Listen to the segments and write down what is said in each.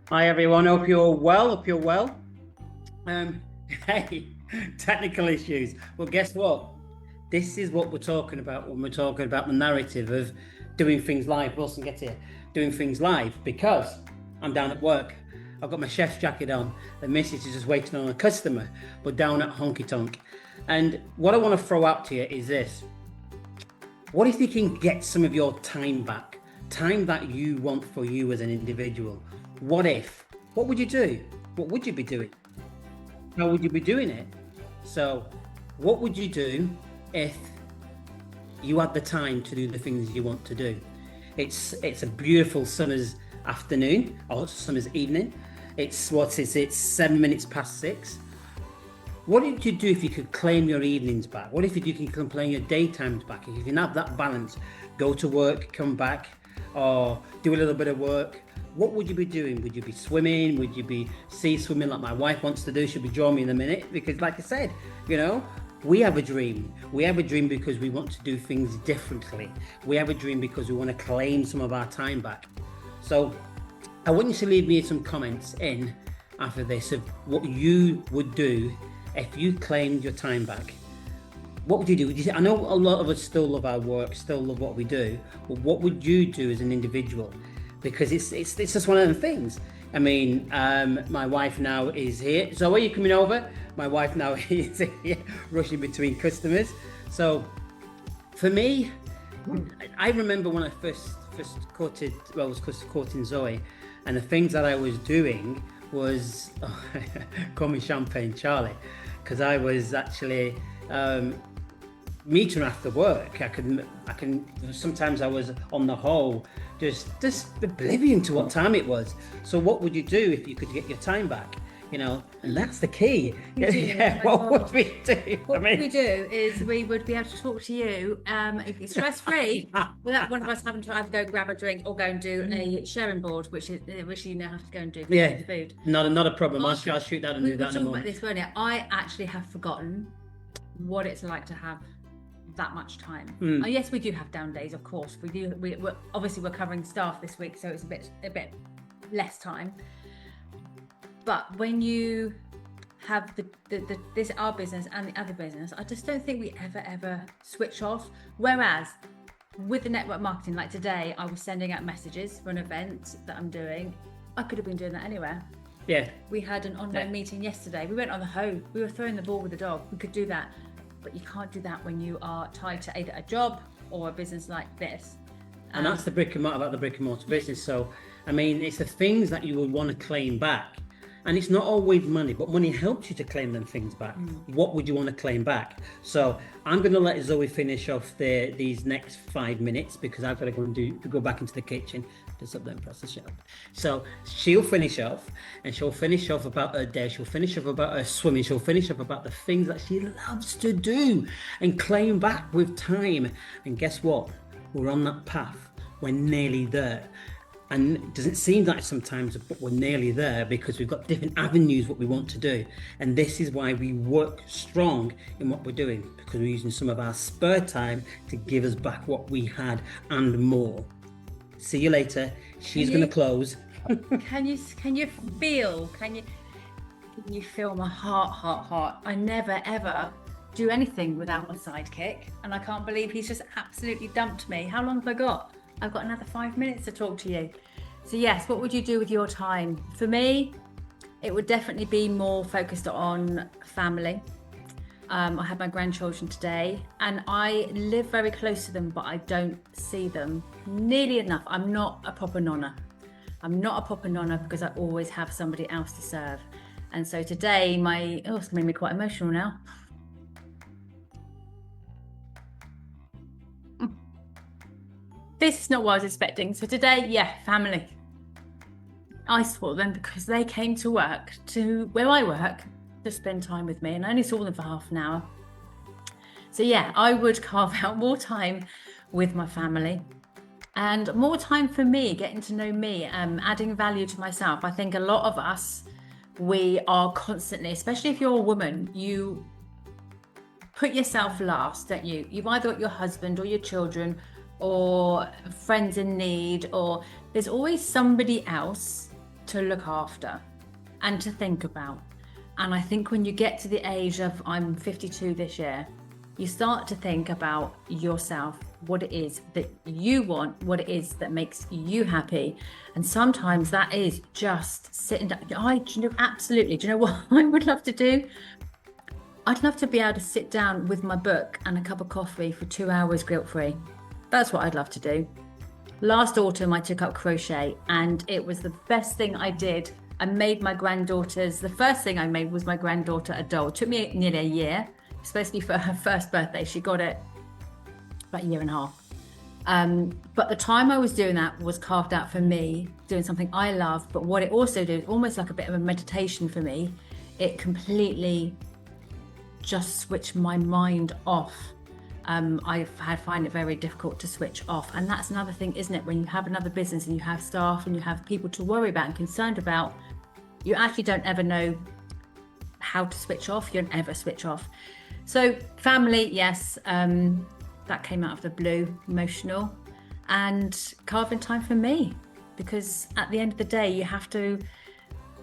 Hi everyone, hope you're well. Hope you're well. Um, hey, technical issues. Well, guess what? This is what we're talking about when we're talking about the narrative of doing things live. Wilson, get here. Doing things live because I'm down at work. I've got my chef's jacket on. The missus is just waiting on a customer, but down at Honky Tonk. And what I want to throw out to you is this. What if you can get some of your time back? Time that you want for you as an individual. What if? What would you do? What would you be doing? How would you be doing it? So, what would you do if you had the time to do the things you want to do? It's a beautiful summer's afternoon or summer's evening. It's 7 minutes past 6. What would you do if you could claim your evenings back? What if you can claim your daytimes back? If you can have that balance, go to work, come back, or do a little bit of work. What would you be doing? Would you be swimming? Would you be sea swimming like my wife wants to do? She'll be joining me in a minute because, like I said, we have a dream. We have a dream because we want to do things differently. We have a dream because we want to claim some of our time back. So I want you to leave me some comments in after this of what you would do if you claimed your time back. What would you do? I know a lot of us still love our work, still love what we do, but what would you do as an individual? Because it's just one of the things. I mean, my wife now is here. So are you coming over? My wife now is here, rushing between customers. So for me, I remember when I first courted, well, I was courting Zoe, and the things that I was doing was call me Champagne Charlie, because I was actually meeting after work. I can sometimes I was on the whole just oblivion to what time it was. So what would you do if you could get your time back? And that's the key. Yeah, what would we do? What we do is we would be able to talk to you stress-free without one of us having to either go grab a drink or go and do a sharing board, which you now have to go and do Yeah, food. not a problem. I'll shoot that and do that in a About moment. this earlier. I actually have forgotten what it's like to have that much time. Yes, we do have down days, of course. We do. We're obviously we're covering staff this week, so it's a bit less time. But when you have this our business and the other business, I just don't think we ever switch off. Whereas with the network marketing, like today, I was sending out messages for an event that I'm doing. I could have been doing that anywhere. Yeah. We had an online meeting yesterday. We went on the hoe. We were throwing the ball with the dog. We could do that. But you can't do that when you are tied to either a job or a business like this. And that's the brick and mortar business. So, I mean, it's the things that you would want to claim back. And it's not always money, but money helps you to claim them things back. What would you want to claim back? So I'm going to let Zoe finish off these next 5 minutes because I've got to go back into the kitchen to stop them process shop. So she'll finish off, and she'll finish off about her day. She'll finish off about her swimming. She'll finish off about the things that she loves to do and claim back with time. And guess what? We're on that path. We're nearly there. And it doesn't seem like sometimes, but we're nearly there because we've got different avenues what we want to do. And this is why we work strong in what we're doing, because we're using some of our spare time to give us back what we had and more. See you later. She's going to close. Can you feel my heart? I never ever do anything without my sidekick, and I can't believe he's just absolutely dumped me. How long have I got? I've got another 5 minutes to talk to you. So yes, what would you do with your time? For me, it would definitely be more focused on family. I had my grandchildren today, and I live very close to them, but I don't see them nearly enough. I'm not a proper nonna because I always have somebody else to serve. And so today, it's made me quite emotional now. This is not what I was expecting. So today, family. I saw them because they came to work, to where I work, to spend time with me, and I only saw them for half an hour. So I would carve out more time with my family and more time for me, getting to know me, adding value to myself. I think a lot of us, we are constantly, especially if you're a woman, you put yourself last, don't you? You've either got your husband or your children or friends in need, or there's always somebody else to look after and to think about. And I think when you get to the age of, I'm 52 this year, you start to think about yourself, what it is that you want, what it is that makes you happy. And sometimes that is just sitting down. Absolutely. Do you know what I would love to do? I'd love to be able to sit down with my book and a cup of coffee for 2 hours guilt-free. That's what I'd love to do. Last autumn, I took up crochet and it was the best thing I did. I made my granddaughters, the first thing I made was my granddaughter a doll. It took me nearly a year. Supposed to be for her first birthday. She got it about a year and a half. But the time I was doing that was carved out for me, doing something I love. But what it also did, almost like a bit of a meditation for me, it completely just switched my mind off. I find it very difficult to switch off. And that's another thing, isn't it? When you have another business and you have staff and you have people to worry about and concerned about, you actually don't ever know how to switch off. You don't ever switch off. So family, yes, that came out of the blue, emotional, and carving time for me, because at the end of the day, you have to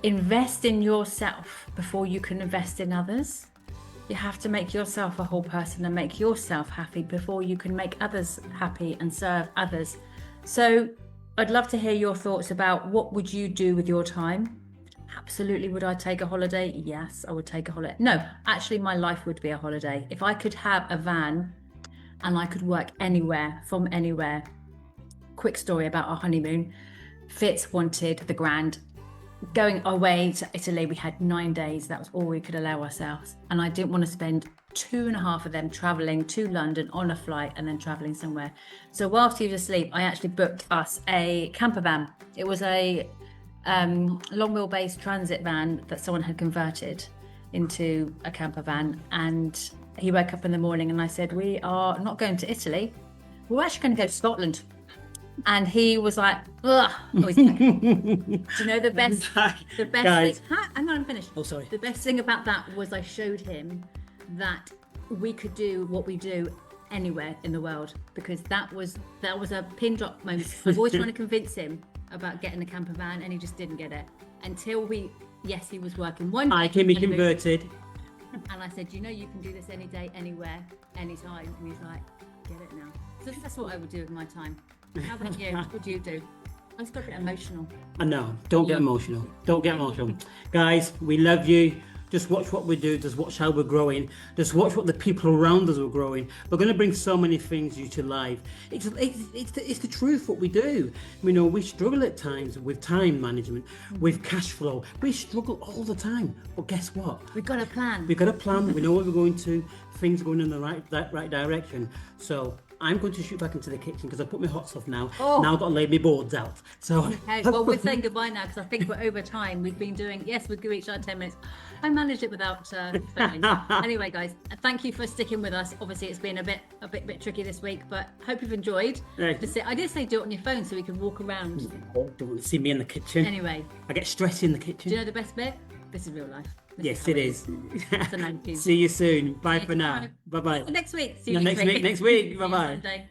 invest in yourself before you can invest in others. You have to make yourself a whole person and make yourself happy before you can make others happy and serve others. So I'd love to hear your thoughts about what would you do with your time? Absolutely. Would I take a holiday? Yes, I would take a holiday. No, actually, my life would be a holiday. If I could have a van and I could work anywhere from anywhere. Quick story about our honeymoon. Fitz wanted the grand. Going away to Italy, we had 9 days. That was all we could allow ourselves. And I didn't want to spend 2.5 of them traveling to London on a flight and then traveling somewhere. So whilst he was asleep, I actually booked us a camper van. It was a long wheelbase transit van that someone had converted into a camper van. And he woke up in the morning and I said, we are not going to Italy. We're actually going to go to Scotland. And he was like, ugh. Oh, he's like, do you know the best Guys. thing? Hang on, I'm finished. Oh, sorry. The best thing about that was I showed him that we could do what we do anywhere in the world, because that was a pin drop moment. I've always trying to convince him about getting a camper van, and he just didn't get it until he was working one day. I can be converted. And I said, you know, you can do this any day, anywhere, anytime. And he's like, get it now. So that's what I would do with my time. How about you? What would you do? I just got a bit emotional. I know. Don't get emotional. Don't get emotional. Guys, we love you. Just watch what we do. Just watch how we're growing. Just watch what the people around us are growing. We're going to bring so many things you to life. It's the truth what we do. You know, we struggle at times with time management, with cash flow. We struggle all the time. But guess what? We've got a plan. We've got a plan. We know where we're going to. Things are going in the right direction. So I'm going to shoot back into the kitchen because I put my hot stuff now. Oh. Now I've got to lay my boards out. So Okay, well, we're saying goodbye now because I think we're over time. We've been doing, yes, we've reached our 10 minutes. I managed it without filming. Anyway, guys, thank you for sticking with us. Obviously, it's been a bit tricky this week, but hope you've enjoyed. Right. I did say do it on your phone so we can walk around. don't want to see me in the kitchen. Anyway, I get stressed in the do kitchen. you know the best bit? This is real life. This Yes, how it is. So thank you. See you soon. Bye Thank for you. now. Bye bye. Next week. See you Next week. Bye bye. Sunday.